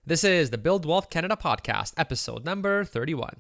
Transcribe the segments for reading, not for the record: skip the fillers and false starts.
This is the Build Wealth Canada podcast, episode number 31.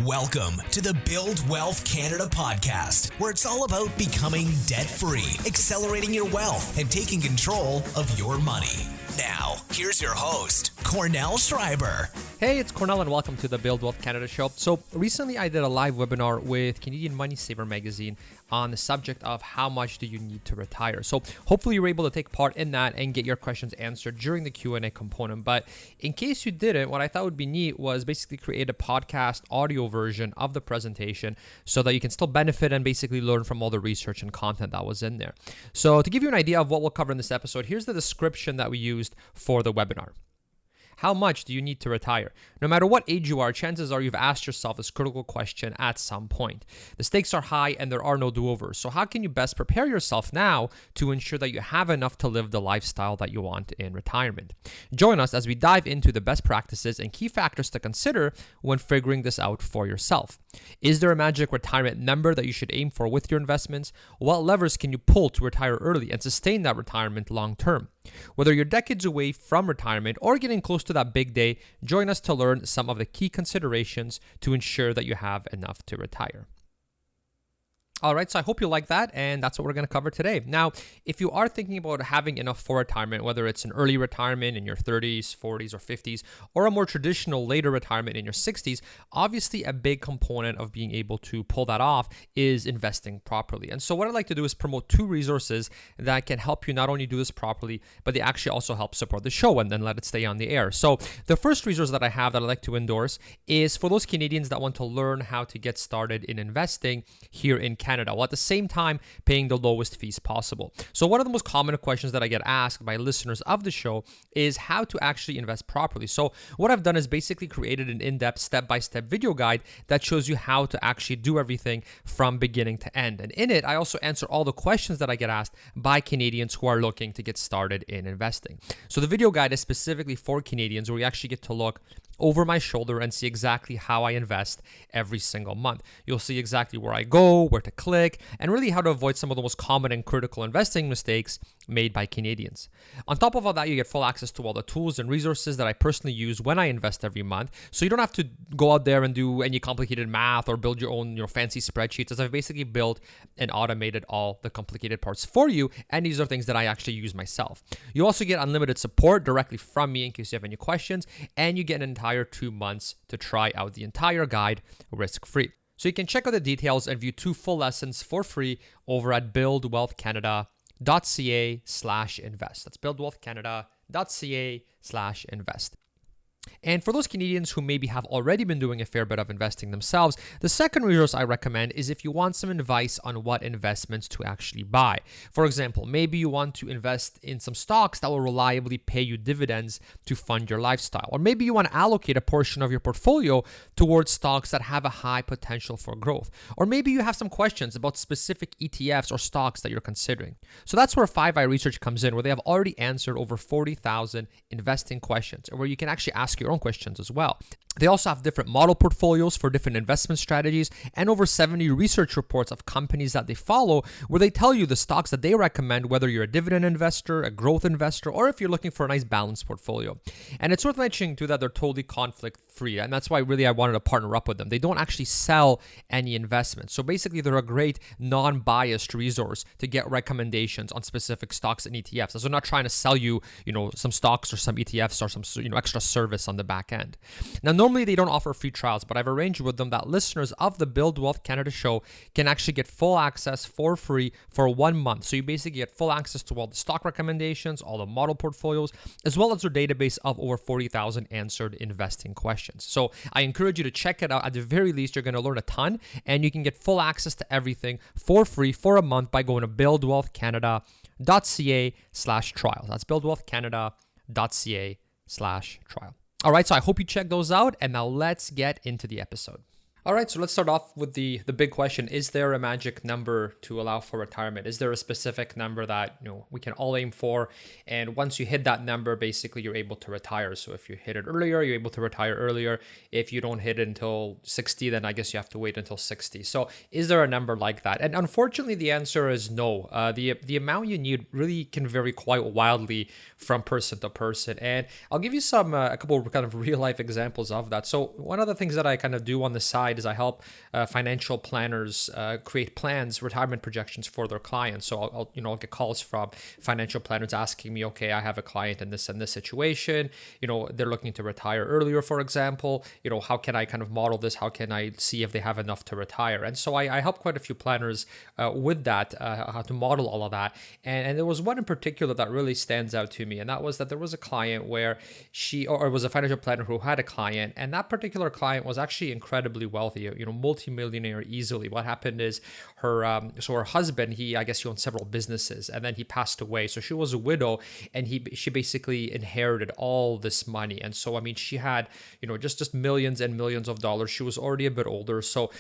Welcome to the Build Wealth Canada podcast, where it's all about becoming debt-free, accelerating your wealth, and taking control of your money. Now, here's your host, Cornell Schreiber. Hey, it's Cornell and welcome to the Build Wealth Canada show. So recently I did a live webinar with Canadian Money Saver magazine on the subject of how much do you need to retire. So hopefully you were able to take part in that and get your questions answered during the Q&A component. But in case you didn't, what I thought would be neat was basically create a podcast audio version of the presentation so that you can still benefit and basically learn from all the research and content that was in there. So to give you an idea of what we'll cover in this episode, here's the description that we used for the webinar. How much do you need to retire? No matter what age you are, chances are you've asked yourself this critical question at some point. The stakes are high and there are no do-overs. So how can you best prepare yourself now to ensure that you have enough to live the lifestyle that you want in retirement? Join us as we dive into the best practices and key factors to consider when figuring this out for yourself. Is there a magic retirement number that you should aim for with your investments? What levers can you pull to retire early and sustain that retirement long term? Whether you're decades away from retirement or getting close to that big day, join us to learn some of the key considerations to ensure that you have enough to retire. All right, so I hope you like that, and that's what we're going to cover today. Now, if you are thinking about having enough for retirement, whether it's an early retirement in your 30s, 40s, or 50s, or a more traditional later retirement in your 60s, obviously a big component of being able to pull that off is investing properly. And so what I'd like to do is promote two resources that can help you not only do this properly, but they actually also help support the show and then let it stay on the air. So the first resource that I have that I'd like to endorse is for those Canadians that want to learn how to get started in investing here in Canada, while at the same time paying the lowest fees possible. So one of the most common questions that I get asked by listeners of the show is how to actually invest properly. So what I've done is basically created an in-depth step-by-step video guide that shows you how to actually do everything from beginning to end. And in it, I also answer all the questions that I get asked by Canadians who are looking to get started in investing. So the video guide is specifically for Canadians where you actually get to look over my shoulder and see exactly how I invest every single month. You'll see exactly where I go, where to click, and really how to avoid some of the most common and critical investing mistakes made by Canadians. On top of all that, you get full access to all the tools and resources that I personally use when I invest every month. So you don't have to go out there and do any complicated math or build your own fancy spreadsheets, as I've basically built and automated all the complicated parts for you. And these are things that I actually use myself. You also get unlimited support directly from me in case you have any questions, and you get an entire 2 months to try out the entire guide risk-free. So you can check out the details and view 2 full lessons for free over at buildwealthcanada.ca/invest. That's buildwealthcanada.ca/invest. And for those Canadians who maybe have already been doing a fair bit of investing themselves, the second resource I recommend is if you want some advice on what investments to actually buy. For example, maybe you want to invest in some stocks that will reliably pay you dividends to fund your lifestyle. Or maybe you want to allocate a portion of your portfolio towards stocks that have a high potential for growth. Or maybe you have some questions about specific ETFs or stocks that you're considering. So that's where 5i Research comes in, where they have already answered over 40,000 investing questions, and where you can actually ask your own questions as well. They also have different model portfolios for different investment strategies and over 70 research reports of companies that they follow where they tell you the stocks that they recommend, whether you're a dividend investor, a growth investor, or if you're looking for a nice balanced portfolio. And it's worth mentioning too that they're totally conflict free. And that's why really I wanted to partner up with them. They don't actually sell any investments. So basically they're a great non-biased resource to get recommendations on specific stocks and ETFs. So they're not trying to sell you, some stocks or some ETFs or some, extra service on the back end. Now, normally they don't offer free trials, but I've arranged with them that listeners of the Build Wealth Canada show can actually get full access for free for 1 month. So you basically get full access to all the stock recommendations, all the model portfolios, as well as their database of over 40,000 answered investing questions. So I encourage you to check it out. At the very least, you're going to learn a ton, and you can get full access to everything for free for a month by going to buildwealthcanada.ca/trial. That's buildwealthcanada.ca/trial. All right, so I hope you check those out, and now let's get into the episode. All right, so let's start off with the big question. Is there a magic number to allow for retirement? Is there a specific number that we can all aim for? And once you hit that number, basically you're able to retire. So if you hit it earlier, you're able to retire earlier. If you don't hit it until 60, then I guess you have to wait until 60. So is there a number like that? And unfortunately, the answer is no. The amount you need really can vary quite wildly from person to person. And I'll give you a couple of kind of real life examples of that. So one of the things that I kind of do on the side is I help financial planners create plans, retirement projections for their clients. So I'll get calls from financial planners asking me, okay, I have a client in this situation. They're looking to retire earlier, for example. How can I kind of model this? How can I see if they have enough to retire? And so I help quite a few planners with that, how to model all of that. And there was one in particular that really stands out to me, and that was that there was a client where or it was a financial planner who had a client, and that particular client was actually incredibly wealthy, multimillionaire easily. What happened is her husband, I guess he owned several businesses, and then he passed away. So she was a widow, and she basically inherited all this money. And so, I mean, she had, just millions and millions of dollars. She was already a bit older. So,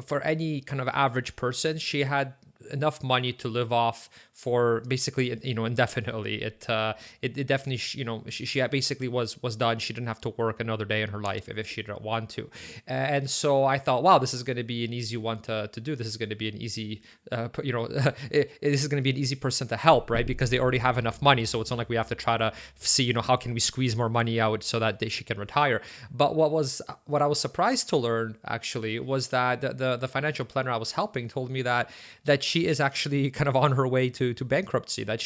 for any kind of average person, she had enough money to live off for basically, indefinitely. It definitely, she basically was done. She didn't have to work another day in her life if she didn't want to. And so I thought, wow, this is going to be an easy one to do. This is going to be an easy, this is going to be an easy person to help, right? Because they already have enough money. So it's not like we have to try to see, how can we squeeze more money out so that she can retire. But what I was surprised to learn actually was that the financial planner I was helping told me that she is actually kind of on her way to bankruptcy, that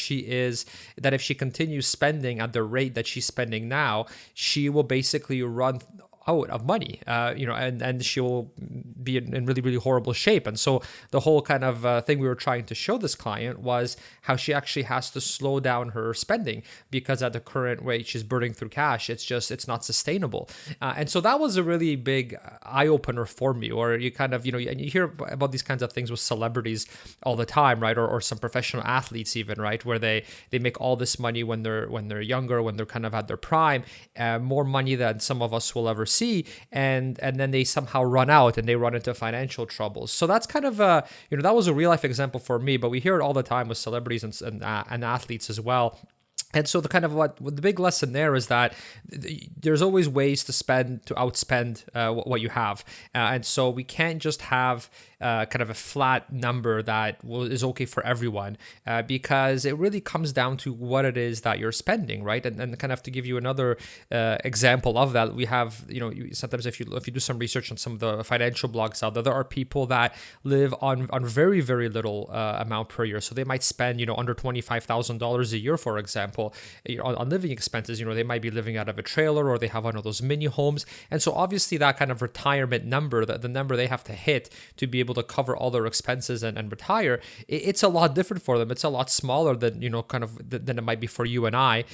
if she continues spending at the rate that she's spending now, she will basically run out of money, and she will be in really, really horrible shape. And so the whole kind of thing we were trying to show this client was how she actually has to slow down her spending, because at the current rate she's burning through cash, it's not sustainable. And so that was a really big eye opener for me. Or you kind of, and you hear about these kinds of things with celebrities all the time, right? Or some professional athletes even, right? Where they make all this money when they're younger, when they're kind of at their prime, more money than some of us will ever see, and then they somehow run out and they run into financial troubles. So that's kind of that was a real life example for me, but we hear it all the time with celebrities and athletes as well. And so the big lesson there is that there's always ways to outspend what you have. And so we can't just have kind of a flat number that is okay for everyone, because it really comes down to what it is that you're spending, right? And kind of to give you another example of that, we have, sometimes if you do some research on some of the financial blogs out there are people that live on very, very little amount per year. So they might spend, under $25,000 a year, for example, on living expenses. They might be living out of a trailer, or they have one of those mini homes. And so obviously that kind of retirement number, the number they have to hit to be able to cover all their expenses and retire, it's a lot different for them. It's a lot smaller than, than it might be for you and I,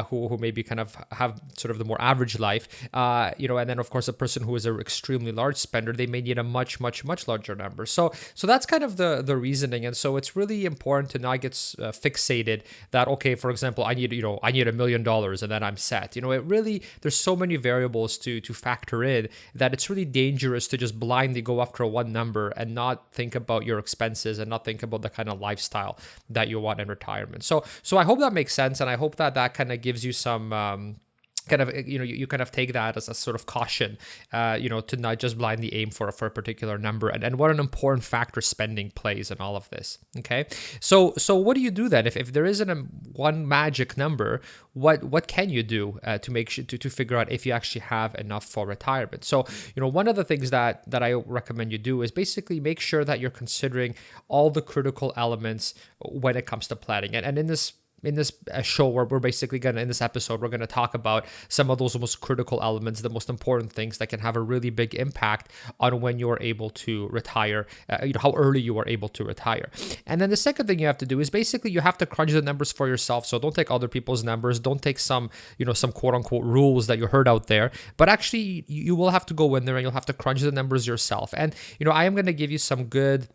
who maybe kind of have sort of the more average life, and then of course a person who is an extremely large spender, they may need a much, much, much larger number. So that's kind of the reasoning. And so it's really important to not get fixated that, okay, for example, I need $1 million and then I'm set. It really, there's so many variables to factor in that it's really dangerous to just blindly go after one number and not think about your expenses and not think about the kind of lifestyle that you want in retirement. So I hope that makes sense, and I hope that kind of gives you some kind of, you kind of take that as a sort of caution, to not just blindly aim for a particular number, and what an important factor spending plays in all of this. Okay, so what do you do then if there isn't one magic number? What can you do to make sure to figure out if you actually have enough for retirement? So one of the things that I recommend you do is basically make sure that you're considering all the critical elements when it comes to planning, and in this show, where we're basically in this episode, we're going to talk about some of those most critical elements, the most important things that can have a really big impact on when you're able to retire, how early you are able to retire. And then the second thing you have to do is basically you have to crunch the numbers for yourself. So don't take other people's numbers, don't take some quote unquote rules that you heard out there, but actually you will have to go in there and you'll have to crunch the numbers yourself. And I am going to give you some good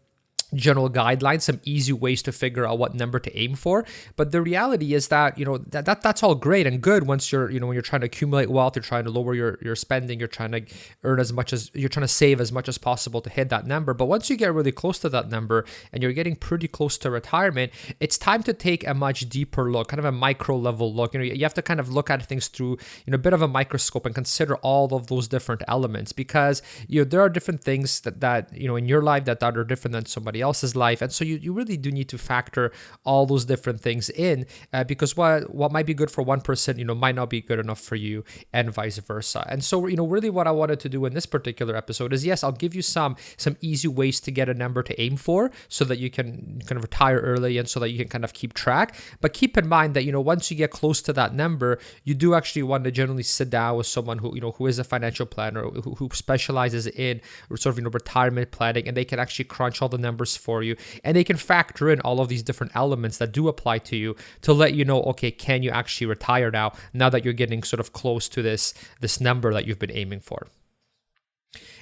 general guidelines, some easy ways to figure out what number to aim for. But the reality is that, that's all great and good once you're, when you're trying to accumulate wealth, you're trying to lower your spending, you're trying to you're trying to save as much as possible to hit that number. But once you get really close to that number and you're getting pretty close to retirement, it's time to take a much deeper look, kind of a micro level look. You have to kind of look at things through, a bit of a microscope and consider all of those different elements, because, there are different things that in your life that are different than somebody else's life. And so you really do need to factor all those different things in, because what might be good for one person, might not be good enough for you, and vice versa. And so, really what I wanted to do in this particular episode is, yes, I'll give you some easy ways to get a number to aim for so that you can kind of retire early and so that you can kind of keep track. But keep in mind that, once you get close to that number, you do actually want to generally sit down with someone who is a financial planner, who specializes in sort of, retirement planning, and they can actually crunch all the numbers for you, and they can factor in all of these different elements that do apply to you to let you know, okay, can you actually retire now that you're getting sort of close to this number that you've been aiming for.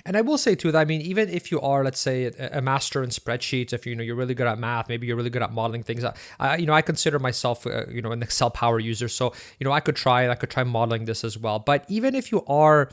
And I will say too that, even if you are, let's say, a master in spreadsheets, if you're really good at math, maybe you're really good at modeling things. I consider myself, an Excel power user, so I could try modeling this as well. But even if you are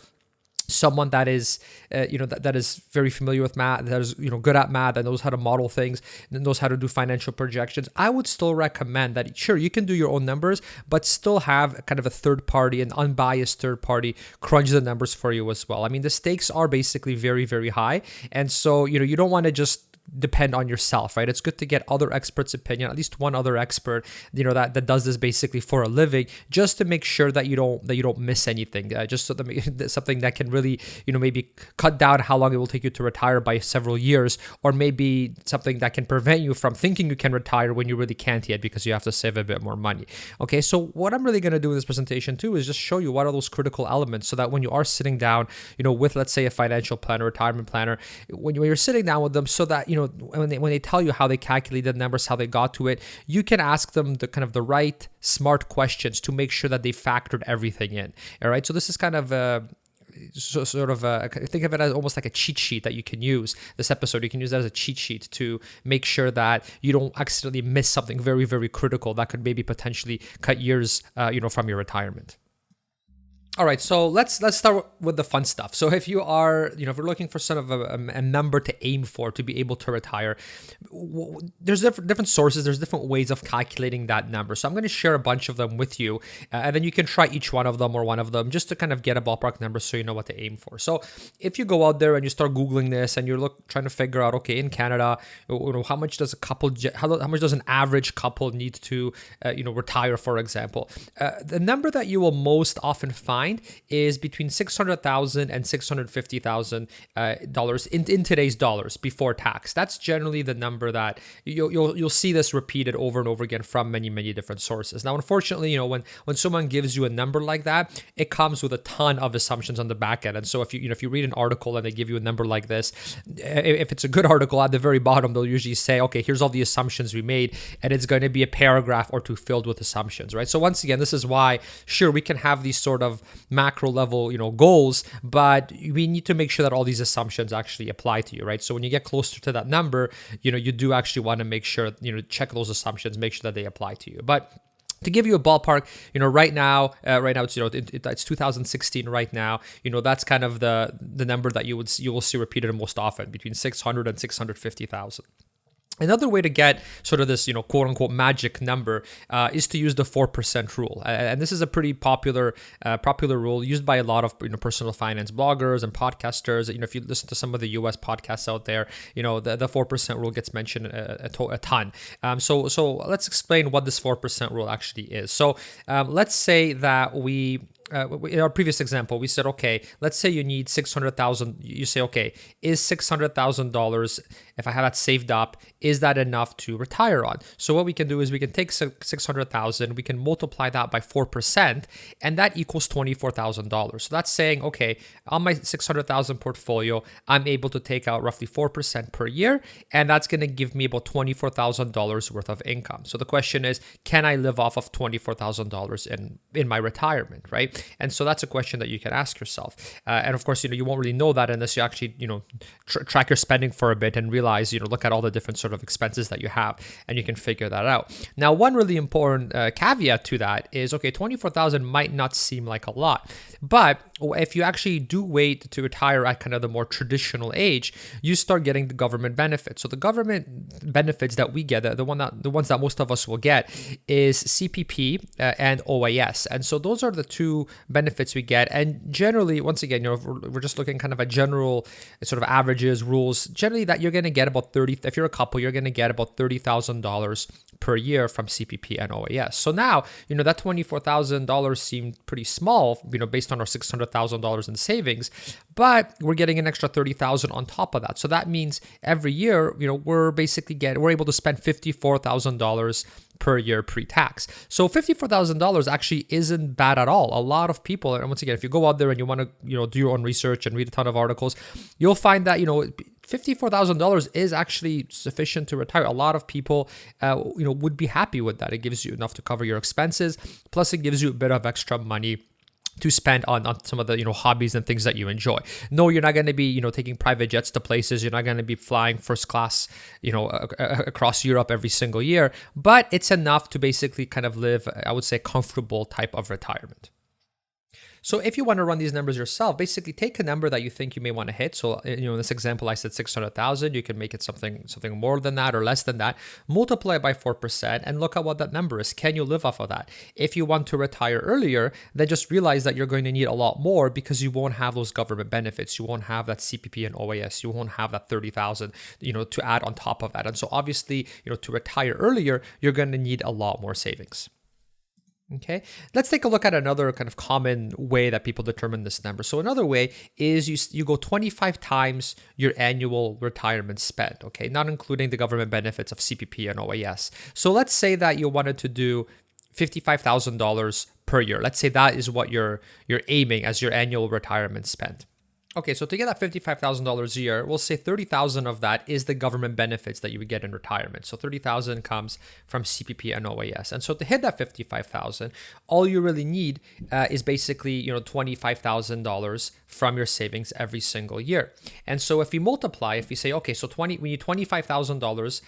someone that is, that is very familiar with math, that is, good at math, and knows how to model things, and knows how to do financial projections, I would still recommend that, sure, you can do your own numbers, but still have kind of a third party, an unbiased third party, crunch the numbers for you as well. The stakes are basically very, very high. And so, you don't want to just depend on yourself, right? It's good to get other experts' opinion, at least one other expert, that does this basically for a living, just to make sure that you don't miss anything. Just so that something that can really, maybe cut down how long it will take you to retire by several years, or maybe something that can prevent you from thinking you can retire when you really can't yet because you have to save a bit more money. Okay, so what I'm really going to do in this presentation too is just show you what are those critical elements, so that when you are sitting down, with, let's say, a financial planner, retirement planner, when you're sitting down with them, so that when they tell you how they calculated the numbers, how they got to it, you can ask them the right smart questions to make sure that they factored everything in. All right. So this is kind of think of it as almost like a cheat sheet that you can use. This episode, you can use that as a cheat sheet to make sure that you don't accidentally miss something very, very critical that could maybe potentially cut years, from your retirement. All right, so let's start with the fun stuff. So if you are, if you're looking for sort of a number to aim for to be able to retire, there's different sources, there's different ways of calculating that number. So I'm going to share a bunch of them with you, and then you can try each one of them or one of them just to kind of get a ballpark number so you know what to aim for. So if you go out there and you start Googling this and you're trying to figure out, okay, in Canada, how much does how much does an average couple need to, retire, for example? The number that you will most often find is between $600,000 and $650,000 in today's dollars before tax. That's generally the number that you'll see this repeated over and over again from many, many different sources. Now, unfortunately, when someone gives you a number like that, it comes with a ton of assumptions on the back end. And so if you read an article and they give you a number like this, if it's a good article, at the very bottom they'll usually say, okay, here's all the assumptions we made, and it's going to be a paragraph or two filled with assumptions, right? So once again, this is why, sure, we can have these sort of macro level, goals, but we need to make sure that all these assumptions actually apply to you, right? So when you get closer to that number, you do actually want to make sure, check those assumptions, make sure that they apply to you. But to give you a ballpark, right now it's it's 2016 right now. That's kind of the number that you will see repeated most often, between 600 and 650,000. Another way to get sort of this, quote unquote magic number is to use the 4% rule. And this is a pretty popular rule used by a lot of personal finance bloggers and podcasters. If you listen to some of the US podcasts out there, the 4% rule gets mentioned a ton. So let's explain what this 4% rule actually is. So let's say that in our previous example, we said, okay, let's say you need 600,000. You say, okay, is $600,000, if I have that saved up, is that enough to retire on? So what we can do is we can take 600,000, we can multiply that by 4%, and that equals $24,000. So that's saying, okay, on my 600,000 portfolio, I'm able to take out roughly 4% per year, and that's going to give me about $24,000 worth of income. So the question is, can I live off of $24,000 in my retirement, right? And so that's a question that you can ask yourself. And of course, you won't really know that unless you actually, track your spending for a bit and realize, look at all the different sort of expenses that you have, and you can figure that out. Now, one really important caveat to that is, okay, 24,000 might not seem like a lot, but if you actually do wait to retire at kind of the more traditional age, you start getting the government benefits. So the government benefits that we get, the ones that most of us will get, is CPP and OAS. And so those are the two benefits we get. And generally, once again, we're just looking kind of at general sort of averages, rules. Generally, that you're going to get about if you're a couple, you're going to get about $30,000 per year from CPP and OAS. So now, that $24,000 seemed pretty small, based on our $600,000 in savings, but we're getting an extra $30,000 on top of that. So that means every year, we're able to spend $54,000 per year pre-tax. So $54,000 actually isn't bad at all. A lot of people, and once again, if you go out there and you want to, do your own research and read a ton of articles, you'll find that, $54,000 is actually sufficient to retire. A lot of people, would be happy with that. It gives you enough to cover your expenses. Plus, it gives you a bit of extra money to spend on some of the hobbies and things that you enjoy. No, you're not going to be taking private jets to places. You're not going to be flying first class across Europe every single year, but it's enough to basically kind of live, I would say, comfortable type of retirement. So if you want to run these numbers yourself, basically take a number that you think you may want to hit. So, in this example, I said 600,000. You can make it something more than that or less than that. Multiply by 4% and look at what that number is. Can you live off of that? If you want to retire earlier, then just realize that you're going to need a lot more because you won't have those government benefits. You won't have that CPP and OAS. You won't have that 30,000, to add on top of that. And so obviously, to retire earlier, you're going to need a lot more savings. Okay, let's take a look at another kind of common way that people determine this number. So another way is you go 25 times your annual retirement spend, okay, not including the government benefits of CPP and OAS. So let's say that you wanted to do $55,000 per year. Let's say that is what you're aiming as your annual retirement spend. Okay, so to get that $55,000 a year, we'll say 30,000 of that is the government benefits that you would get in retirement. So 30,000 comes from CPP and OAS. And so to hit that 55,000, all you really need is basically, $25,000 from your savings every single year. And so if we say, okay, so we need $25,000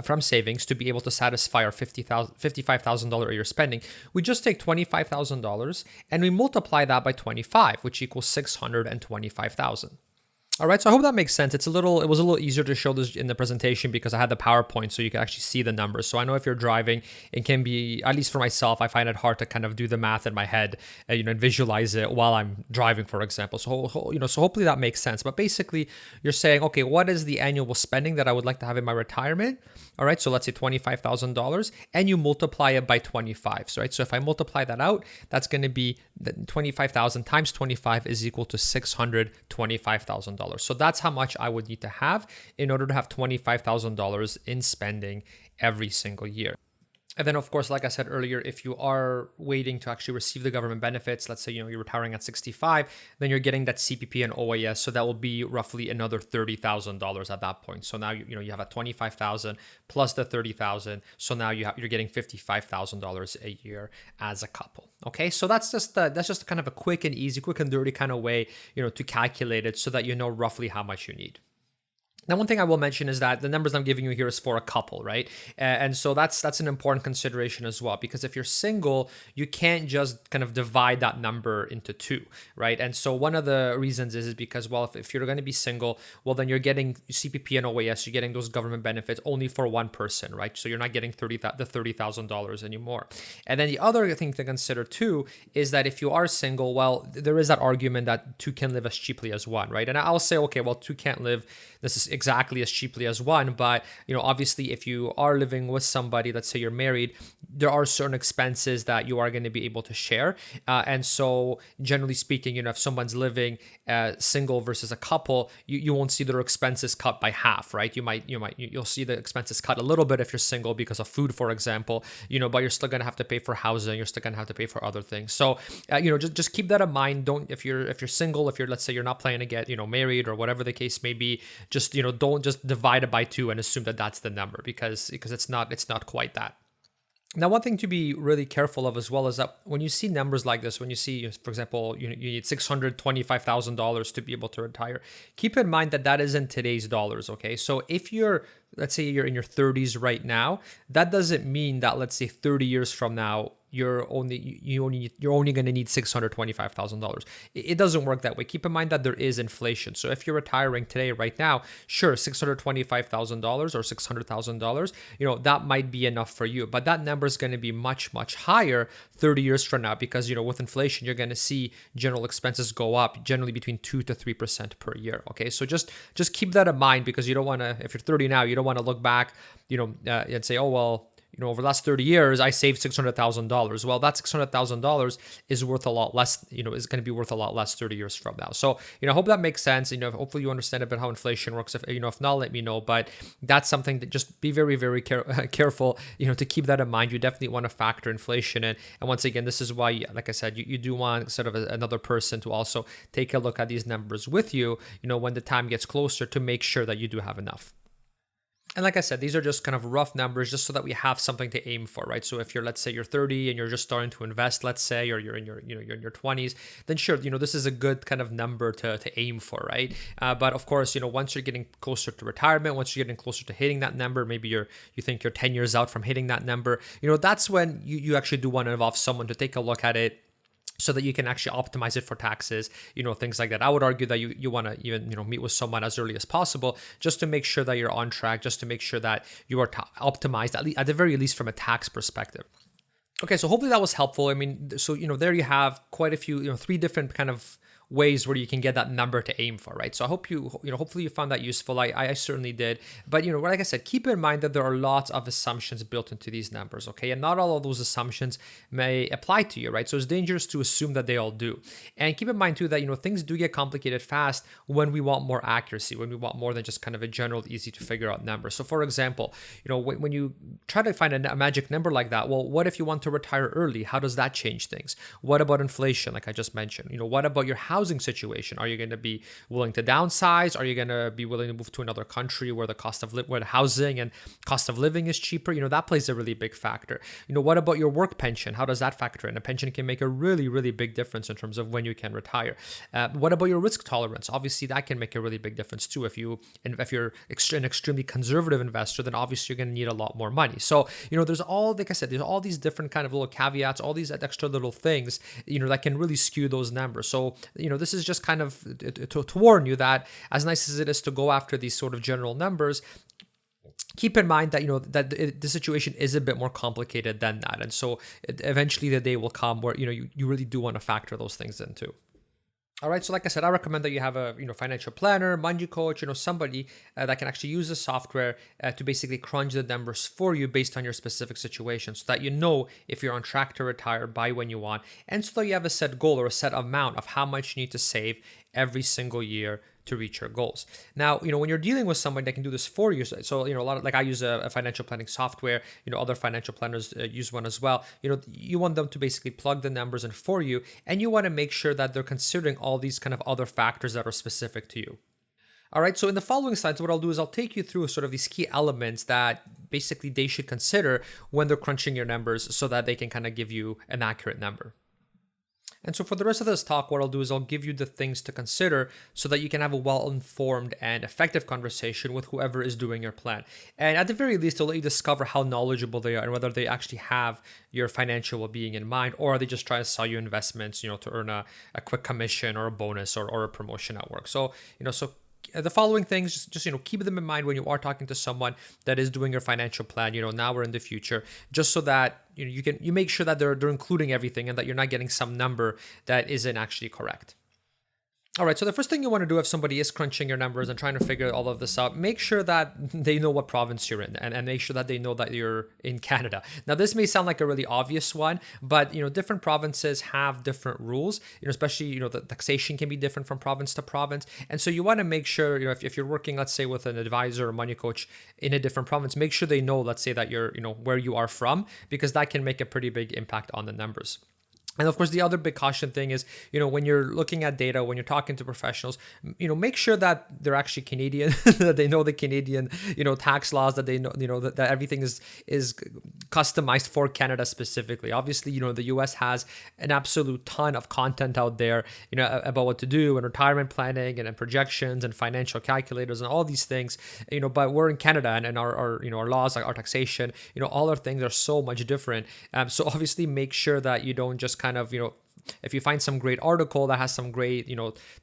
from savings to be able to satisfy our $55,000 a year spending, we just take $25,000 and we multiply that by 25, which equals $625,000. All right, so I hope that makes sense. It was a little easier to show this in the presentation because I had the PowerPoint so you can actually see the numbers. So I know if you're driving, it can be, at least for myself, I find it hard to kind of do the math in my head, and visualize it while I'm driving, for example. So hopefully that makes sense. But basically, you're saying, okay, what is the annual spending that I would like to have in my retirement? All right, so let's say $25,000, and you multiply it by 25. So if I multiply that out, that's going to be 25,000 times 25 is equal to $625,000. So that's how much I would need to have in order to have $25,000 in spending every single year. And then, of course, like I said earlier, if you are waiting to actually receive the government benefits, let's say, you're retiring at 65, then you're getting that CPP and OAS. So that will be roughly another $30,000 at that point. So now, you have a 25,000 plus the 30,000. So now you're getting $55,000 a year as a couple. Okay. So that's just kind of a quick and easy, quick and dirty kind of way, to calculate it so that you know roughly how much you need. Now, one thing I will mention is that the numbers I'm giving you here is for a couple, right? And so that's an important consideration as well, because if you're single, you can't just kind of divide that number into two, right? And so one of the reasons is because, well, if you're going to be single, well, then you're getting CPP and OAS, you're getting those government benefits only for one person, right? So you're not getting the $30,000 anymore. And then the other thing to consider too is that if you are single, well, there is that argument that two can live as cheaply as one, right? And I'll say, okay, well, two can't live this is exactly as cheaply as one, but obviously if you are living with somebody, let's say you're married, there are certain expenses that you are going to be able to share, and so generally speaking, if someone's living single versus a couple, you won't see their expenses cut by half, right? You'll see the expenses cut a little bit if you're single because of food, for example, but you're still going to have to pay for housing, you're still going to have to pay for other things. So just keep that in mind. Don't, if you're single, if you're, let's say you're not planning to get married or whatever the case may be, just don't just divide it by two and assume that that's the number because it's not quite that. Now, one thing to be really careful of as well is that when you see numbers like this, when you see, for example, you need $625,000 to be able to retire, keep in mind that that is in today's dollars, okay? So if you're, let's say you're in your 30s right now, that doesn't mean that, let's say 30 years from now, you're only going to need $625,000. It doesn't work that way. Keep in mind that there is inflation. So if you're retiring today, right now, sure, $625,000 or $600,000, that might be enough for you. But that number is going to be much, much higher 30 years from now because with inflation, you're going to see general expenses go up generally between 2 to 3% per year. Okay, so just keep that in mind because you don't want to. If you're 30 now, you don't want to look back, and say, oh well, over the last 30 years, I saved $600,000. Well, that $600,000 is worth a lot less, is going to be worth a lot less 30 years from now. So, I hope that makes sense. Hopefully you understand a bit how inflation works. If not, let me know. But that's something that just be very, very careful, to keep that in mind. You definitely want to factor inflation in. And once again, this is why, like I said, you do want sort of another person to also take a look at these numbers with you, when the time gets closer to make sure that you do have enough. And like I said, these are just kind of rough numbers just so that we have something to aim for, right? So if let's say you're 30 and you're just starting to invest, let's say, or you're in your 20s, then sure, this is a good kind of number to aim for, right? But of course, once you're getting closer to retirement, once you're getting closer to hitting that number, maybe you think you're 10 years out from hitting that number, that's when you actually do want to involve someone to take a look at it, so that you can actually optimize it for taxes, things like that. I would argue that you want to even, meet with someone as early as possible just to make sure that you're on track, just to make sure that you are optimized, at the very least from a tax perspective. Okay, so hopefully that was helpful. I mean, so, there you have quite a few, 3 different kind of ways where you can get that number to aim for, right? So I hope hopefully you found that useful. I certainly did. But, like I said, keep in mind that there are lots of assumptions built into these numbers, okay? And not all of those assumptions may apply to you, right? So it's dangerous to assume that they all do. And keep in mind too that, things do get complicated fast when we want more accuracy, when we want more than just kind of a general, easy to figure out number. So for example, when you try to find a magic number like that, well, what if you want to retire early? How does that change things? What about inflation, like I just mentioned? What about your housing situation? Are you going to be willing to downsize? Are you going to be willing to move to another country where the where the housing and cost of living is cheaper? That plays a really big factor. What about your work pension? How does that factor in? A pension can make a really, really big difference in terms of when you can retire. What about your risk tolerance? Obviously, that can make a really big difference too. If you're an extremely conservative investor, then obviously you're going to need a lot more money. So, there's all, like I said, there's all these different kind of little caveats, all these extra little things, that can really skew those numbers. So, this is just kind of to warn you that as nice as it is to go after these sort of general numbers, keep in mind that the situation is a bit more complicated than that, and so eventually the day will come where you really do want to factor those things in too. All right, so like I said, I recommend that you have a financial planner, money coach, somebody that can actually use the software to basically crunch the numbers for you based on your specific situation, so that if you're on track to retire by when you want, and so that you have a set goal or a set amount of how much you need to save every single year to reach your goals. Now, when you're dealing with someone that can do this for you, so a lot of, like I use a financial planning software, other financial planners use one as well. You want them to basically plug the numbers in for you, and you want to make sure that they're considering all these kind of other factors that are specific to you. All right, so in the following slides, what I'll do is I'll take you through sort of these key elements that basically they should consider when they're crunching your numbers so that they can kind of give you an accurate number. And so for the rest of this talk, what I'll do is I'll give you the things to consider so that you can have a well-informed and effective conversation with whoever is doing your plan. And at the very least, it'll let you discover how knowledgeable they are and whether they actually have your financial well-being in mind, or are they just trying to sell you investments, to earn a quick commission or a bonus or a promotion at work. So, so the following things, just keep them in mind when you are talking to someone that is doing your financial plan, now or in the future, just so that you make sure that they're including everything and that you're not getting some number that isn't actually correct. All right, so the first thing you want to do if somebody is crunching your numbers and trying to figure all of this out, make sure that they know what province you're in, and make sure that they know that you're in Canada. Now, this may sound like a really obvious one, but different provinces have different rules. Especially the taxation can be different from province to province, and so you want to make sure if you're working, let's say, with an advisor or money coach in a different province, make sure they know, let's say, that you're where you are from, because that can make a pretty big impact on the numbers. And of course, the other big caution thing is, when you're looking at data, when you're talking to professionals, make sure that they're actually Canadian, that they know the Canadian, tax laws, that they know, that everything is customized for Canada specifically. Obviously, the US has an absolute ton of content out there, about what to do and retirement planning and projections and financial calculators and all these things, but we're in Canada and our laws, our taxation, all our things are so much different. So obviously make sure that you don't just kind of, if you find some great article that has some great,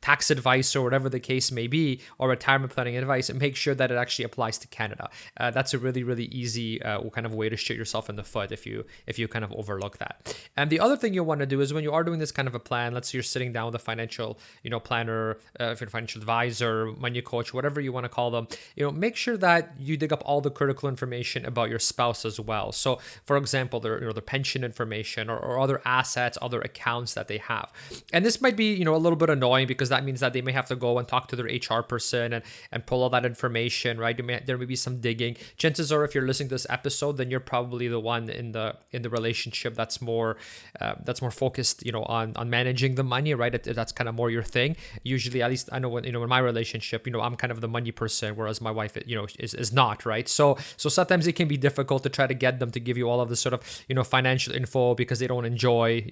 tax advice or whatever the case may be, or retirement planning advice, and make sure that it actually applies to Canada. That's a really, really easy kind of way to shoot yourself in the foot if you kind of overlook that. And the other thing you want to do is when you are doing this kind of a plan, let's say you're sitting down with a financial, planner, if you're a financial advisor, money coach, whatever you want to call them, make sure that you dig up all the critical information about your spouse as well. So, for example, their pension information or other assets, other accounts that they have. And this might be, a little bit annoying because that means that they may have to go and talk to their HR person and pull all that information, right? There may be some digging. Chances are, if you're listening to this episode, then you're probably the one in the relationship that's more focused, on managing the money, right? That's kind of more your thing. Usually, at least I know in my relationship, I'm kind of the money person, whereas my wife, is not, right? So sometimes it can be difficult to try to get them to give you all of this sort of, financial info because they don't enjoy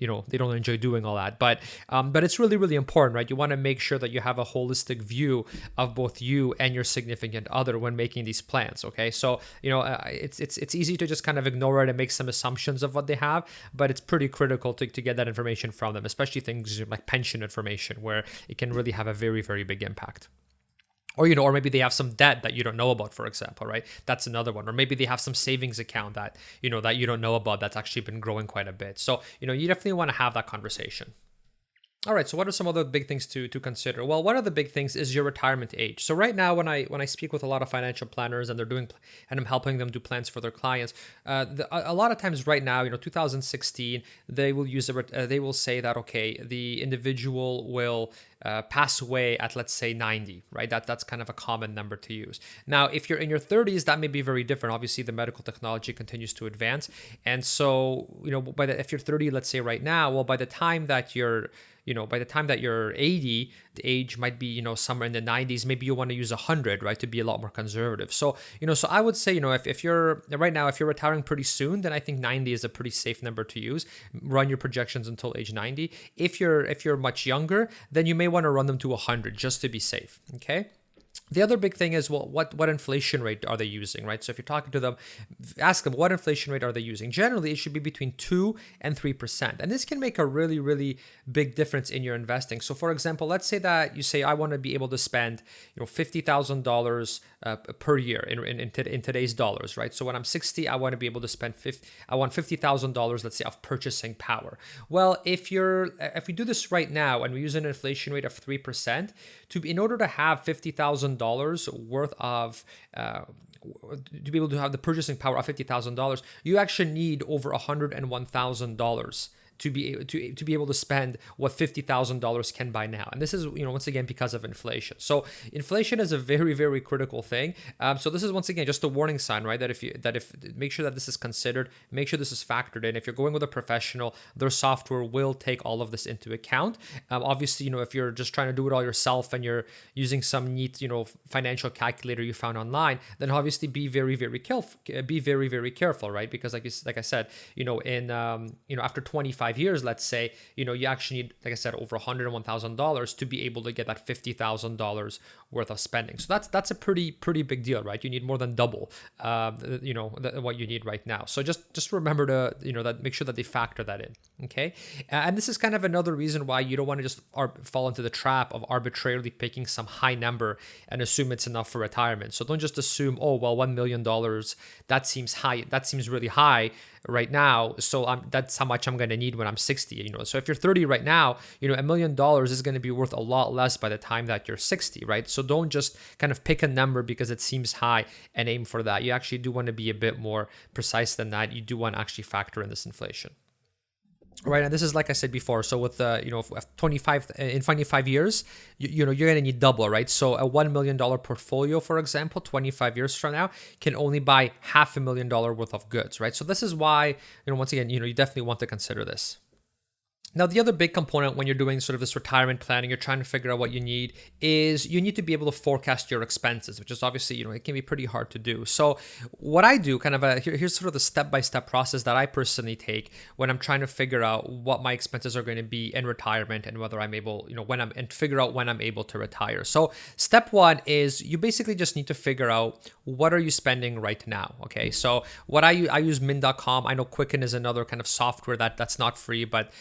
doing all that. But it's really, really important, right? You want to make sure that you have a holistic view of both you and your significant other when making these plans. Okay, so it's easy to just kind of ignore it and make some assumptions of what they have, but it's pretty critical to get that information from them, especially things like pension information, where it can really have a very, very big impact. Or, or maybe they have some debt that you don't know about, for example, right? That's another one. Or maybe they have some savings account that you don't know about that's actually been growing quite a bit. So, you definitely want to have that conversation. All right, so what are some other big things to consider? Well, one of the big things is your retirement age. So right now, when I speak with a lot of financial planners and I'm helping them do plans for their clients, a lot of times right now, 2016, they will say that, okay, the individual will pass away at, let's say, 90, right? That's kind of a common number to use. Now, if you're in your 30s, that may be very different. Obviously, the medical technology continues to advance. And so, if you're 30, let's say right now, well, by the time that you're 80, the age might be, somewhere in the 90s. Maybe you want to use 100, right, to be a lot more conservative. So, so I would say, if you're right now, if you're retiring pretty soon, then I think 90 is a pretty safe number to use. Run your projections until age 90. If you're much younger, then you may want to run them to 100 just to be safe. Okay. The other big thing is, well, what inflation rate are they using, right? So if you're talking to them, ask them, what inflation rate are they using? Generally, it should be between 2 and 3%. And this can make a really, really big difference in your investing. So for example, let's say that you say, I want to be able to spend, $50,000 per year in today's dollars, right? So when I'm 60, I want to be able to spend $50,000, let's say, of purchasing power. Well, if we do this right now and we use an inflation rate of 3%, in order to have $50,000 worth of to be able to have the purchasing power of $50,000, you actually need over $101,000 to be able to spend what $50,000 can buy now. And this is, once again, because of inflation. So inflation is a very, very critical thing. So this is, once again, just a warning sign, right? Make sure that this is considered, make sure this is factored in. If you're going with a professional, their software will take all of this into account. Obviously, if you're just trying to do it all yourself and you're using some neat, financial calculator you found online, then obviously be very, very careful. Be very, very careful, right? Because like I said, after 25 years, let's say, you actually need, like I said, over $101,000 to be able to get that $50,000 worth of spending. So that's a pretty big deal, right? You need more than double, what you need right now. So just remember to, that make sure that they factor that in. Okay. And this is kind of another reason why you don't want to just fall into the trap of arbitrarily picking some high number and assume it's enough for retirement. So don't just assume, oh, well, $1 million, that seems high. That seems really high right now. So that's how much I'm going to need when I'm 60, So if you're 30 right now, $1 million is going to be worth a lot less by the time that you're 60, right? So don't just kind of pick a number because it seems high and aim for that. You actually do want to be a bit more precise than that. You do want to actually factor in this inflation. Right, and this is like I said before. So with 25 years, you're going to need double, right? So a $1 million portfolio, for example, 25 years from now, can only buy $500,000 worth of goods, right? So this is why, once again, you definitely want to consider this. Now, the other big component when you're doing sort of this retirement planning, you're trying to figure out what you need, is you need to be able to forecast your expenses, which is obviously, it can be pretty hard to do. So what I do, here's sort of the step-by-step process that I personally take when I'm trying to figure out what my expenses are going to be in retirement and whether I'm able, and figure out when I'm able to retire. So step one is you basically just need to figure out what are you spending right now. Okay. So what I use Mint.com. I know Quicken is another kind of software that's not free, but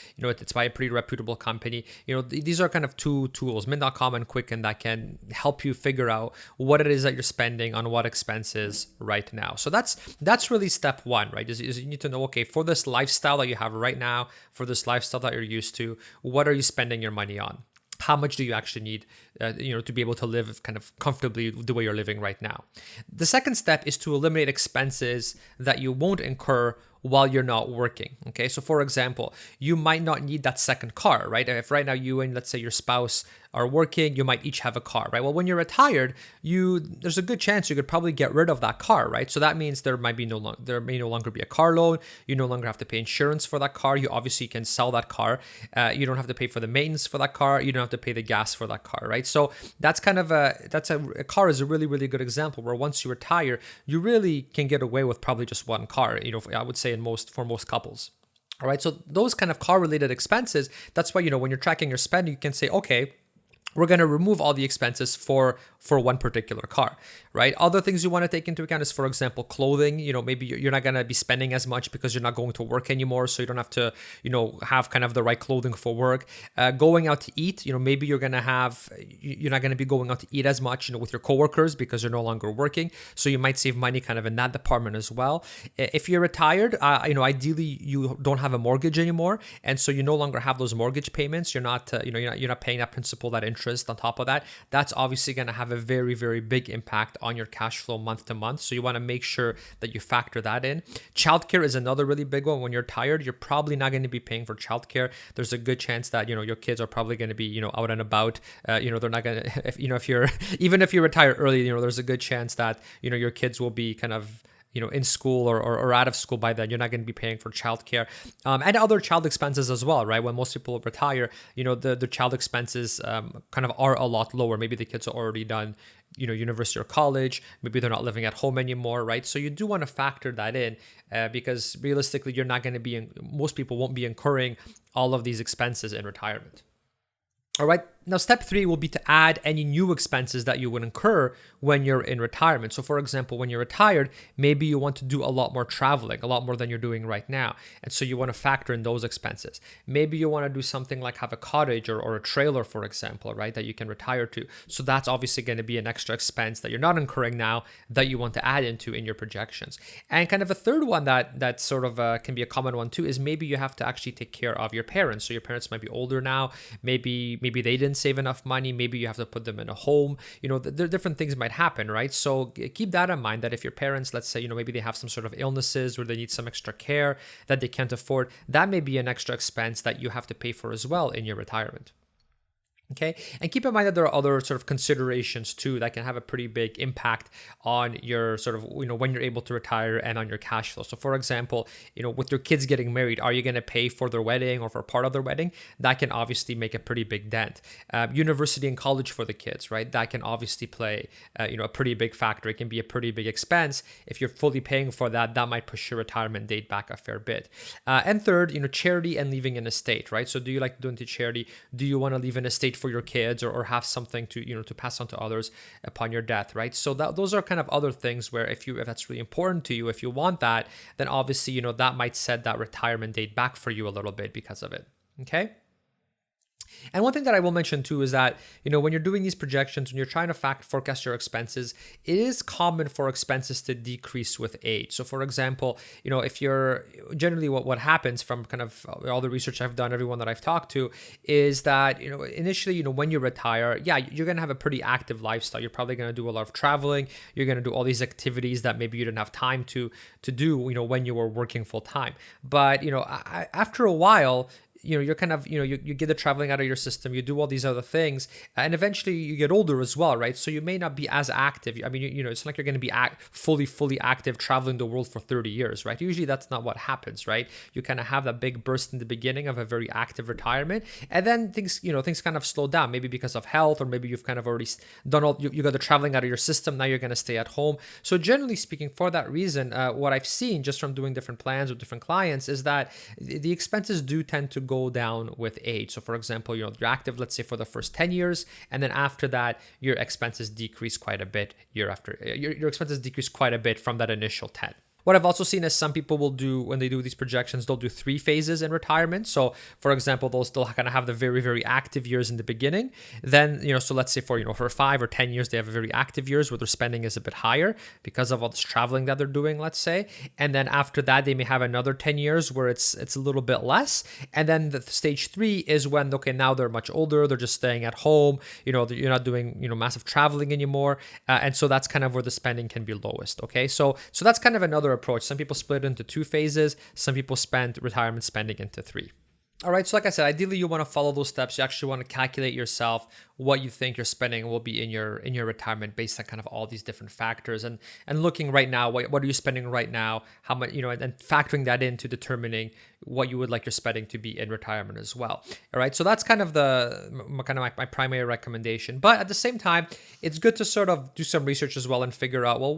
it's by a pretty reputable company. These are kind of two tools, Mint.com and Quicken, that can help you figure out what it is that you're spending on what expenses right now. So that's really step one, right? Is you need to know, okay, for this lifestyle that you have right now, for this lifestyle that you're used to, what are you spending your money on? How much do you actually need, to be able to live kind of comfortably the way you're living right now? The second step is to eliminate expenses that you won't incur while you're not working. Okay. So for example, you might not need that second car, right? If right now you and let's say your spouse are working, you might each have a car, right? Well, when you're retired, there's a good chance you could probably get rid of that car, right? So that means there may no longer be a car loan. You no longer have to pay insurance for that car. You obviously can sell that car. You don't have to pay for the maintenance for that car. You don't have to pay the gas for that car, right? So that's kind of a car is a really, really good example where once you retire, you really can get away with probably just one car. I would say for most couples. All right. So those kind of car related expenses, that's why, when you're tracking your spending, you can say, okay, we're going to remove all the expenses for one particular car, right? Other things you want to take into account is, for example, clothing. Maybe you're not going to be spending as much because you're not going to work anymore. So you don't have to, have kind of the right clothing for work. Going out to eat, maybe you're not going to be going out to eat as much, with your coworkers because you're no longer working. So you might save money kind of in that department as well. If you're retired, ideally you don't have a mortgage anymore. And so you no longer have those mortgage payments. You're not paying that principal, that interest on top of that. That's obviously going to have a very, very big impact on your cash flow month to month. So you want to make sure that you factor that in. Childcare is another really big one. When you're tired, you're probably not going to be paying for childcare. There's a good chance that, your kids are probably going to be, out and about. They're not going to, even if you retire early, there's a good chance that, your kids will be kind of, in school or out of school by then. You're not going to be paying for childcare and other child expenses as well, right? When most people retire, the child expenses kind of are a lot lower. Maybe the kids are already done, university or college. Maybe they're not living at home anymore, right? So you do want to factor that in because realistically, you're not going to be, most people won't be incurring all of these expenses in retirement. All right. Now, step 3 will be to add any new expenses that you would incur when you're in retirement. So for example, when you're retired, maybe you want to do a lot more traveling, a lot more than you're doing right now. And so you want to factor in those expenses. Maybe you want to do something like have a cottage or a trailer, for example, right, that you can retire to. So that's obviously going to be an extra expense that you're not incurring now that you want to add into in your projections. And kind of a third one that sort of can be a common one too is maybe you have to actually take care of your parents. So your parents might be older now. Maybe they didn't save enough money. Maybe you have to put them in a home. Different things might happen, right? So keep that in mind that if your parents, let's say, maybe they have some sort of illnesses where they need some extra care that they can't afford, that may be an extra expense that you have to pay for as well in your retirement. Okay. And keep in mind that there are other sort of considerations too that can have a pretty big impact on your sort of, when you're able to retire and on your cash flow. So for example, with your kids getting married, are you going to pay for their wedding or for part of their wedding? That can obviously make a pretty big dent. University and college for the kids, right? That can obviously play, a pretty big factor. It can be a pretty big expense. If you're fully paying for that, that might push your retirement date back a fair bit. And third, charity and leaving an estate, right? So do you like doing to charity? Do you want to leave an estate for your kids or have something to to pass on to others upon your death, right? So those are kind of other things where if that's really important to you, if you want that, then obviously that might set that retirement date back for you a little bit because of it. Okay. And one thing that I will mention too is that, when you're doing these projections, when you're trying to forecast your expenses, it is common for expenses to decrease with age. So for example, if you're generally what happens from kind of all the research I've done, everyone that I've talked to is that, initially, when you retire, yeah, you're going to have a pretty active lifestyle. You're probably going to do a lot of traveling. You're going to do all these activities that maybe you didn't have time to do, when you were working full time. But, after a while, you're kind of, you get the traveling out of your system, you do all these other things, and eventually you get older as well, right? So you may not be as active. I mean, it's not like you're going to be fully active traveling the world for 30 years, right? Usually that's not what happens, right? You kind of have that big burst in the beginning of a very active retirement, and then things kind of slow down, maybe because of health, or maybe you've kind of already done all, you got the traveling out of your system, now you're going to stay at home. So generally speaking, for that reason, what I've seen just from doing different plans with different clients is that the expenses do tend to go down with age. So for example, you're active, let's say, for the first 10 years, and then after that, your expenses decrease quite a bit year after. Your expenses decrease quite a bit from that initial 10. What I've also seen is some people will do, when they do these projections, they'll do 3 phases in retirement. So for example, they'll still kind of have the very, very active years in the beginning. Then, so let's say for 5 or 10 years, they have a very active years where their spending is a bit higher because of all this traveling that they're doing, let's say. And then after that, they may have another 10 years where it's a little bit less. And then the stage 3 is when, okay, now they're much older, they're just staying at home, you're not doing, massive traveling anymore. And so that's kind of where the spending can be lowest. Okay. So that's kind of another approach. Some people split it into 2 phases. Some people spend retirement spending into 3. All right, so like I said, ideally you want to follow those steps. You actually want to calculate yourself what you think your spending will be in your retirement based on kind of all these different factors, and looking right now, what are you spending right now, how much, and factoring that into determining what you would like your spending to be in retirement as well. All right, so that's kind of my primary recommendation. But at the same time, it's good to sort of do some research as well and figure out, well,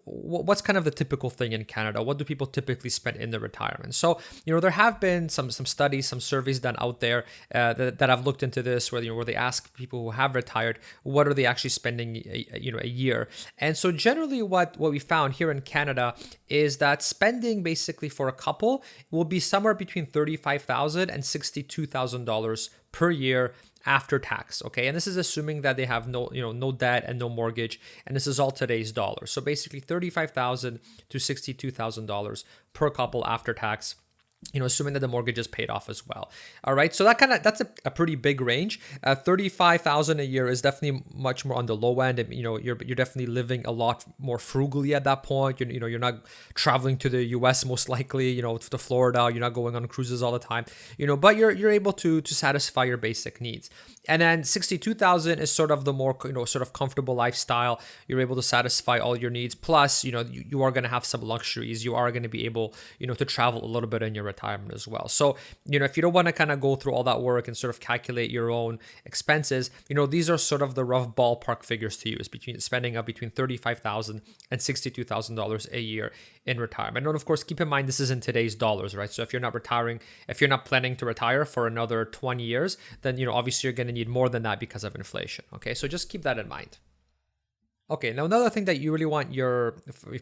what's kind of the typical thing in Canada? What do people typically spend in their retirement? So, there have been some studies, some surveys done out there that I've looked into this, where they ask people who have retired, what are they actually spending a year? And so generally what we found here in Canada is that spending basically for a couple will be somewhere between $35,000 and $62,000 per year after tax. Okay, and this is assuming that they have no debt and no mortgage, and this is all today's dollars. So basically $35,000 to $62,000 per couple after tax, assuming that the mortgage is paid off as well. All right, so that's a pretty big range. $35,000 a year is definitely much more on the low end. And, you're definitely living a lot more frugally at that point. You're not traveling to the U.S. most likely, to Florida. You're not going on cruises all the time. But you're able to satisfy your basic needs. And then $62,000 is sort of the more sort of comfortable lifestyle. You're able to satisfy all your needs. Plus, you are going to have some luxuries. You are going to be able to travel a little bit in your retirement as well. So, if you don't want to kind of go through all that work and sort of calculate your own expenses, these are sort of the rough ballpark figures to use, between spending up between $35,000 and $62,000 a year in retirement. And of course, keep in mind, this is in today's dollars, right? So if you're not planning to retire for another 20 years, then, obviously you're going to need more than that because of inflation. Okay. So just keep that in mind. Okay, now another thing that you really want your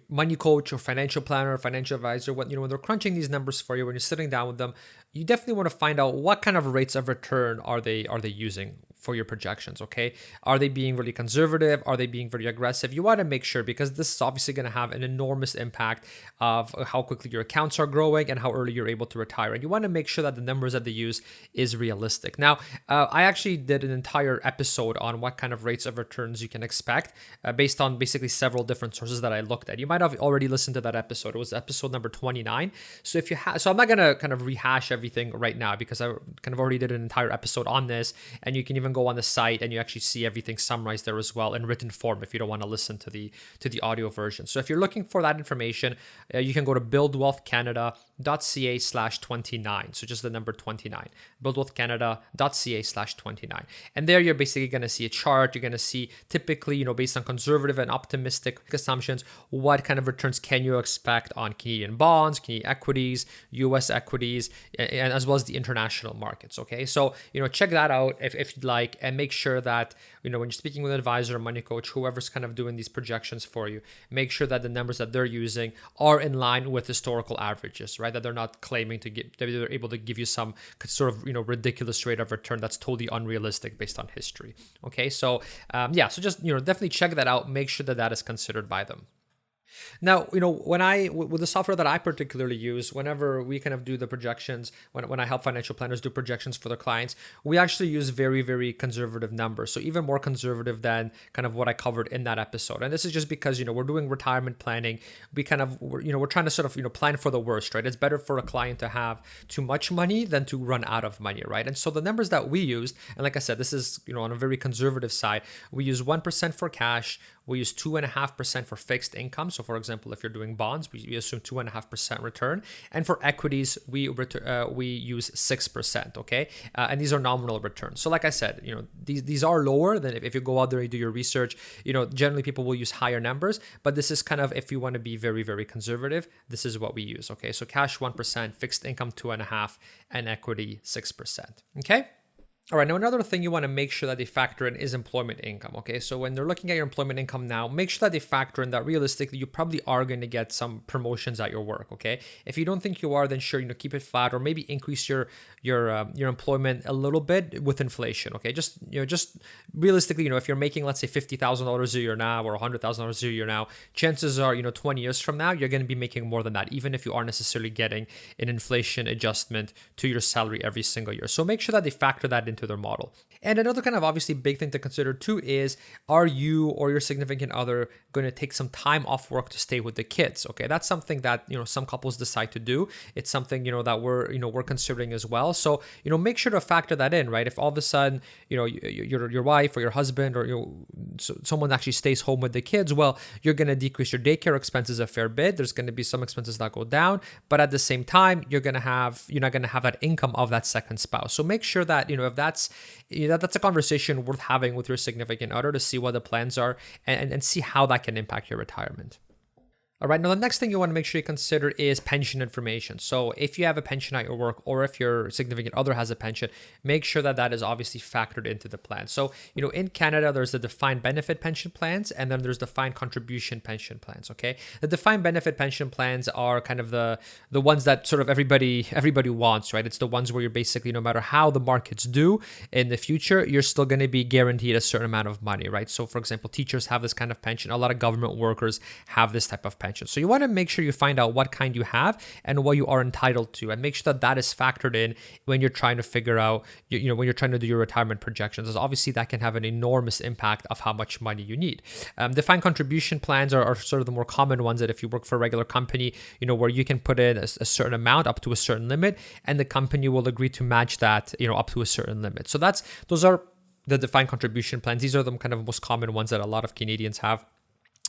money coach or financial planner or financial advisor, when they're crunching these numbers for you, when you're sitting down with them, you definitely want to find out what kind of rates of return are they using for your projections, okay? Are they being really conservative? Are they being very aggressive? You want to make sure, because this is obviously going to have an enormous impact of how quickly your accounts are growing and how early you're able to retire. And you want to make sure that the numbers that they use is realistic. Now, I actually did an entire episode on what kind of rates of returns you can expect based on basically several different sources that I looked at. You might have already listened to that episode. It was episode number 29. So if you so I'm not going to kind of rehash everything right now, because I kind of already did an entire episode on this, and you can even go on the site and you actually see everything summarized there as well in written form if you don't want to listen to the audio version. So if you're looking for that information, you can go to buildwealthcanada.ca/29. So just the number 29, buildwealthcanada.ca/29. And there you're basically going to see a chart. You're going to see typically, based on conservative and optimistic assumptions, what kind of returns can you expect on Canadian bonds, Canadian equities, US equities, and as well as the international markets. Okay. So, check that out if you'd like, and make sure that, when you're speaking with an advisor or money coach, whoever's kind of doing these projections for you, make sure that the numbers that they're using are in line with historical averages, right? That they're not claiming to get, that they're able to give you some sort of, ridiculous rate of return that's totally unrealistic based on history. Okay. So, so just, definitely check that out. Make sure that that is considered by them. Now, with the software that I particularly use, whenever we kind of do the projections, when I help financial planners do projections for their clients, we actually use very, very conservative numbers. So even more conservative than kind of what I covered in that episode. And this is just because, we're doing retirement planning. We're trying to sort of, plan for the worst, right? It's better for a client to have too much money than to run out of money, right? And so the numbers that we used, and like I said, this is, on a very conservative side, we use 1% for cash. We use 2.5% for fixed income. So for example, if you're doing bonds, we assume 2.5% return. And for equities, we use 6%, okay? And these are nominal returns. So like I said, these are lower than if you go out there and do your research. Generally people will use higher numbers, but this is kind of, if you want to be very, very conservative, this is what we use, okay? So cash 1%, fixed income 2.5%, and equity 6%, okay? All right, now another thing you want to make sure that they factor in is employment income, okay? So when they're looking at your employment income now, make sure that they factor in that realistically you probably are going to get some promotions at your work, okay? If you don't think you are, then sure, keep it flat or maybe increase your employment a little bit with inflation, okay? Just realistically, if you're making, let's say $50,000 a year now or $100,000 a year now, chances are, 20 years from now, you're going to be making more than that, even if you aren't necessarily getting an inflation adjustment to your salary every single year. So make sure that they factor that into their model. And another kind of obviously big thing to consider too is, are you or your significant other going to take some time off work to stay with the kids? Okay, that's something that some couples decide to do. It's something that we're considering as well. So make sure to factor that in, right? If all of a sudden your wife or your husband or someone actually stays home with the kids, well, you're going to decrease your daycare expenses a fair bit. There's going to be some expenses that go down, but at the same time, you're not going to have that income of that second spouse. So make sure that if that's a conversation worth having with your significant other to see what the plans are and see how that can impact your retirement. All right, now the next thing you want to make sure you consider is pension information. So if you have a pension at your work or if your significant other has a pension, make sure that that is obviously factored into the plan. So, in Canada, there's the defined benefit pension plans and then there's defined contribution pension plans, okay? The defined benefit pension plans are kind of the ones that sort of everybody wants, right? It's the ones where you're basically, no matter how the markets do in the future, you're still going to be guaranteed a certain amount of money, right? So for example, teachers have this kind of pension. A lot of government workers have this type of pension. So you want to make sure you find out what kind you have and what you are entitled to, and make sure that that is factored in when you're trying to figure out, when you're trying to do your retirement projections. As obviously that can have an enormous impact of how much money you need. Defined contribution plans are sort of the more common ones that if you work for a regular company, where you can put in a certain amount up to a certain limit, and the company will agree to match that, up to a certain limit. So those are the defined contribution plans. These are the kind of most common ones that a lot of Canadians have.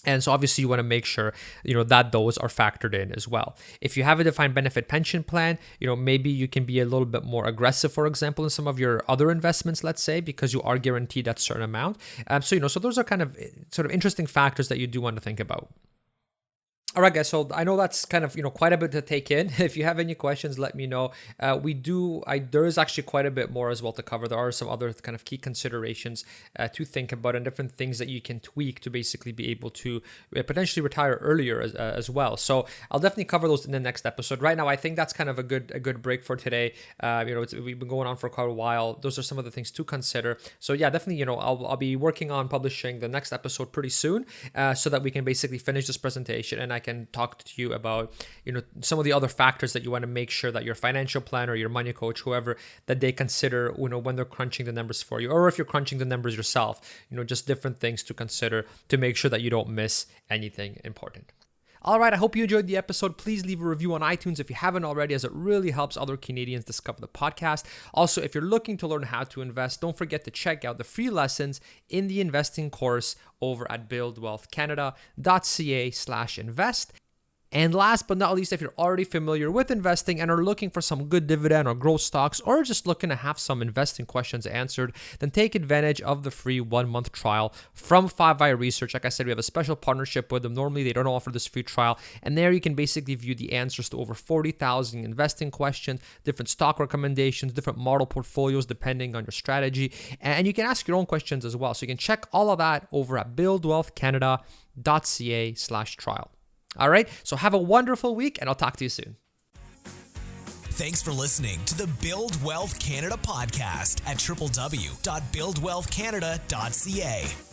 And so obviously you want to make sure, that those are factored in as well. If you have a defined benefit pension plan, maybe you can be a little bit more aggressive, for example, in some of your other investments, let's say, because you are guaranteed that certain amount. So those are kind of sort of interesting factors that you do want to think about. All right, guys, so I know that's kind of, quite a bit to take in. If you have any questions, let me know. There is actually quite a bit more as well to cover. There are some other kind of key considerations to think about and different things that you can tweak to basically be able to potentially retire earlier as well. So I'll definitely cover those in the next episode. Right now, I think that's kind of a good break for today. We've been going on for quite a while. Those are some of the things to consider. So yeah, definitely, I'll be working on publishing the next episode pretty soon so that we can basically finish this presentation and I can talk to you about, some of the other factors that you want to make sure that your financial planner, your money coach, whoever, that they consider, when they're crunching the numbers for you, or if you're crunching the numbers yourself, just different things to consider to make sure that you don't miss anything important. All right, I hope you enjoyed the episode. Please leave a review on iTunes if you haven't already, as it really helps other Canadians discover the podcast. Also, if you're looking to learn how to invest, don't forget to check out the free lessons in the investing course over at buildwealthcanada.ca/invest. And last but not least, if you're already familiar with investing and are looking for some good dividend or growth stocks, or just looking to have some investing questions answered, then take advantage of the free 1-month trial from 5i Research. Like I said, we have a special partnership with them. Normally, they don't offer this free trial. And there you can basically view the answers to over 40,000 investing questions, different stock recommendations, different model portfolios, depending on your strategy. And you can ask your own questions as well. So you can check all of that over at buildwealthcanada.ca/trial. All right, so have a wonderful week, and I'll talk to you soon. Thanks for listening to the Build Wealth Canada podcast at www.buildwealthcanada.ca.